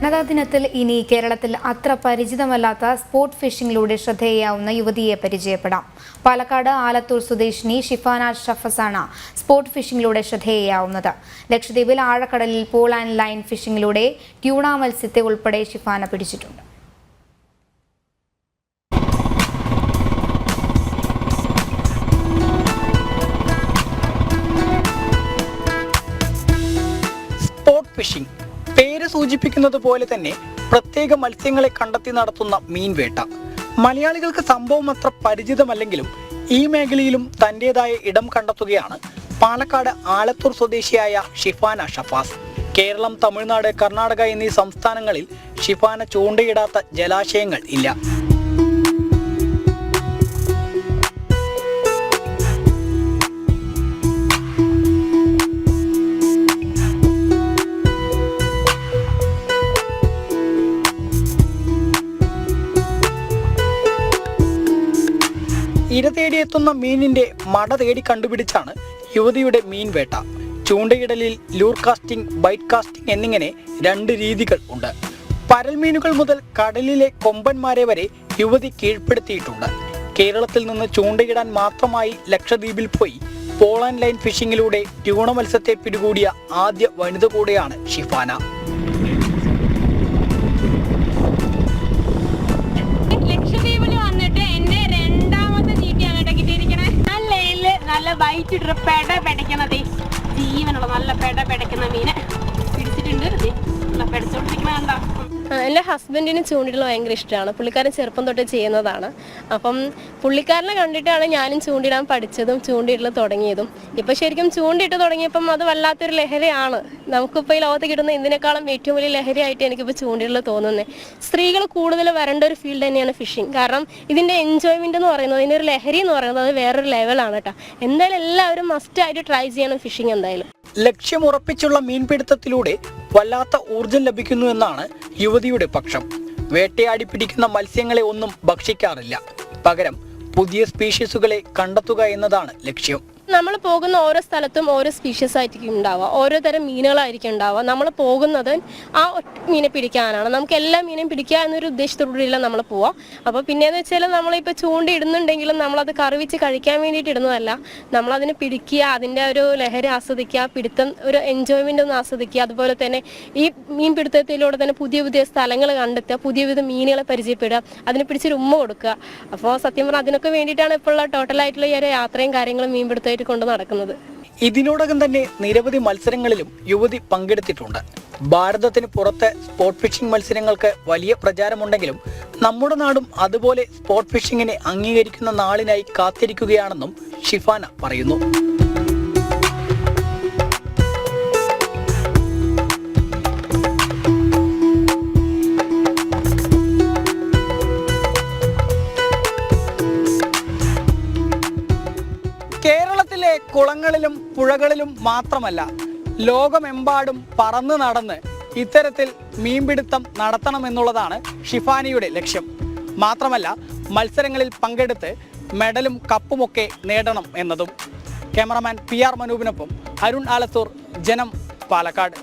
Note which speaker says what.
Speaker 1: വനിതാ ദിനത്തിൽ ഇനി കേരളത്തിൽ അത്ര പരിചിതമല്ലാത്ത സ്പോർട്ട് ഫിഷിംഗിലൂടെ ശ്രദ്ധേയാവുന്ന യുവതിയെ പരിചയപ്പെടാം. പാലക്കാട് ആലത്തൂർ സ്വദേശിനി ഷിഫാന ഷഫസാണ് സ്പോർട്ട് ഫിഷിംഗിലൂടെ ശ്രദ്ധേയാവുന്നത്. ലക്ഷദ്വീപിൽ ആഴക്കടലിൽ പോൾ ആൻഡ് ലൈൻ ഫിഷിംഗിലൂടെ ട്യൂണ മത്സ്യത്തെ ഉൾപ്പെടെ ഷിഫാന പിടിച്ചിട്ടുണ്ട്.
Speaker 2: സ്പോർട്ട് ഫിഷിംഗ് പേര് സൂചിപ്പിക്കുന്നത് പോലെ തന്നെ പ്രത്യേക മത്സ്യങ്ങളെ കണ്ടെത്തി നടത്തുന്ന മീൻവേട്ട. മലയാളികൾക്ക് സംഭവം അത്ര പരിചിതമല്ലെങ്കിലും ഈ മേഖലയിലും തന്റേതായ ഇടം കണ്ടെത്തുകയാണ് പാലക്കാട് ആലത്തൂർ സ്വദേശിയായ ഷിഫാന ഷഫാസ്. കേരളം, തമിഴ്നാട്, കർണാടക എന്നീ സംസ്ഥാനങ്ങളിൽ ഷിഫാന ചൂണ്ടയിടാത്ത ജലാശയങ്ങൾ ഇല്ല. ഇര തേടിയെത്തുന്ന മീനിന്റെ മട തേടി കണ്ടുപിടിച്ചാണ് യുവതിയുടെ മീൻവേട്ട. ചൂണ്ടയിടലിൽ ലൂർ കാസ്റ്റിംഗ്, ബൈറ്റ് കാസ്റ്റിംഗ് എന്നിങ്ങനെ രണ്ട് രീതികൾ ഉണ്ട്. പരൽമീനുകൾ മുതൽ കടലിലെ കൊമ്പന്മാരെ വരെ യുവതി കീഴ്പ്പെടുത്തിയിട്ടുണ്ട്. കേരളത്തിൽ നിന്ന് ചൂണ്ടയിടാൻ മാത്രമായി ലക്ഷദ്വീപിൽ പോയി പോൾ ആൻഡ് ലൈൻ ഫിഷിംഗിലൂടെ ട്യൂണ മത്സ്യത്തെ പിടികൂടിയ ആദ്യ വനിത കൂടെയാണ് ഷിഫാന.
Speaker 3: നല്ല ബൈറ്റ് ഇട്ട് പെടയ്ക്കണത് ജീവനുള്ള നല്ല പെടയ്ക്കുന്ന മീനെ പിടിച്ചിട്ടുണ്ട്. നല്ല പെടച്ചോണ്ടിരിക്കണ കണ്ടോ. എൻ്റെ ഹസ്ബൻഡിന് ചൂണ്ടിടൽ ഭയങ്കര ഇഷ്ടമാണ്. പുള്ളിക്കാരൻ ചെറുപ്പം തൊട്ട് ചെയ്യുന്നതാണ്. അപ്പം പുള്ളിക്കാരനെ കണ്ടിട്ടാണ് ഞാനും ചൂണ്ടിടാൻ പഠിച്ചതും ചൂണ്ടിടൽ തുടങ്ങിയതും. ഇപ്പം ശരിക്കും ചൂണ്ടിട്ട് തുടങ്ങിയപ്പം അത് വല്ലാത്തൊരു ലഹരിയാണ്. നമുക്കിപ്പോൾ ഈ ലോകത്ത് കിട്ടുന്ന ഇതിനേക്കാളും ഏറ്റവും വലിയ ലഹരിയായിട്ട് എനിക്കിപ്പോൾ ചൂണ്ടിടൽ തോന്നുന്നത്. സ്ത്രീകൾ കൂടുതൽ വരേണ്ട ഒരു ഫീൽഡ് തന്നെയാണ് ഫിഷിംഗ്. കാരണം ഇതിൻ്റെ എൻജോയ്മെൻ്റ് എന്ന് പറയുന്നത്, ഇതിൻ്റെ ഒരു ലഹരി എന്ന് പറയുന്നത് അത് വേറൊരു ലെവലാണ് കേട്ടോ. എന്തായാലും എല്ലാവരും മസ്റ്റായിട്ട് ട്രൈ ചെയ്യണം ഫിഷിംഗ്. എന്തായാലും
Speaker 2: ലക്ഷ്യമുറപ്പിച്ചുള്ള മീൻപിടുത്തത്തിലൂടെ വല്ലാത്ത ഊർജം ലഭിക്കുന്നു എന്നാണ് യുവതിയുടെ പക്ഷം. വേട്ടയാടി പിടിക്കുന്ന മത്സ്യങ്ങളെ ഒന്നും ഭക്ഷിക്കാറില്ല. പകരം പുതിയ സ്പീഷീസുകളെ കണ്ടെത്തുക എന്നതാണ് ലക്ഷ്യം.
Speaker 3: നമ്മൾ പോകുന്ന ഓരോ സ്ഥലത്തും ഓരോ സ്പീഷീസ് ആയിരിക്കും ഉണ്ടാവുക, ഓരോ തരം മീനുകളായിരിക്കും ഉണ്ടാവുക. നമ്മൾ പോകുന്നത് ആ മീനെ പിടിക്കാനാണ്. നമുക്ക് എല്ലാ മീനും പിടിക്കുക എന്നൊരു ഉദ്ദേശത്തോടുകൂടിയല്ല നമ്മൾ പോവാം. അപ്പോൾ പിന്നെയെന്ന് വെച്ചാൽ നമ്മളിപ്പോൾ ചൂണ്ടിടുന്നുണ്ടെങ്കിലും നമ്മളത് കറിവിച്ച് കഴിക്കാൻ വേണ്ടിയിട്ട് ഇടുന്നതല്ല. നമ്മളതിനെ പിടിക്കുക, അതിൻ്റെ ഒരു ലഹരി ആസ്വദിക്കുക, പിടുത്തം ഒരു എൻജോയ്മെൻ്റ് ഒന്ന് ആസ്വദിക്കുക. അതുപോലെ തന്നെ ഈ മീൻ പിടുത്തത്തിലൂടെ തന്നെ പുതിയ പുതിയ സ്ഥലങ്ങൾ കണ്ടെത്തുക, പുതിയ പുതിയ മീനുകളെ പരിചയപ്പെടുക, അതിനെ പിടിച്ചൊരു ഉമ്മ കൊടുക്കുക. അപ്പോൾ സത്യം പറഞ്ഞാൽ അതിനൊക്കെ വേണ്ടിയിട്ടാണ് ഇപ്പോൾ ഉള്ള ടോട്ടലായിട്ടുള്ള ഈ ഒരു യാത്രയും കാര്യങ്ങളും മീൻ പിടുത്തമായിട്ട് കൊണ്ട് നടക്കുന്നത്.
Speaker 2: ഇതിനോടകം തന്നെ നിരവധി മത്സരങ്ങളിലും യുവതി പങ്കെടുത്തിട്ടുണ്ട്. ഭാരതത്തിന് പുറത്ത് സ്പോർട്ട് ഫിഷിംഗ് മത്സരങ്ങൾക്ക് വലിയ പ്രചാരമുണ്ടെങ്കിലും നമ്മുടെ നാടും അതുപോലെ സ്പോർട്ട് ഫിഷിങ്ങിനെ അംഗീകരിക്കുന്ന നാളിനായി കാത്തിരിക്കുകയാണെന്നും ഷിഫാന പറയുന്നു. കേരളത്തിലെ കുളങ്ങളിലും പുഴകളിലും മാത്രമല്ല, ലോകമെമ്പാടും പറന്ന് നടന്ന് ഇത്തരത്തിൽ മീൻപിടുത്തം നടത്തണമെന്നുള്ളതാണ് ഷിഫാനയുടെ ലക്ഷ്യം. മാത്രമല്ല, മത്സരങ്ങളിൽ പങ്കെടുത്ത് മെഡലും കപ്പുമൊക്കെ നേടണം എന്നതും. ക്യാമറമാൻ PR മനൂപിനൊപ്പം അരുൺ ആലത്തൂർ, ജനം, പാലക്കാട്.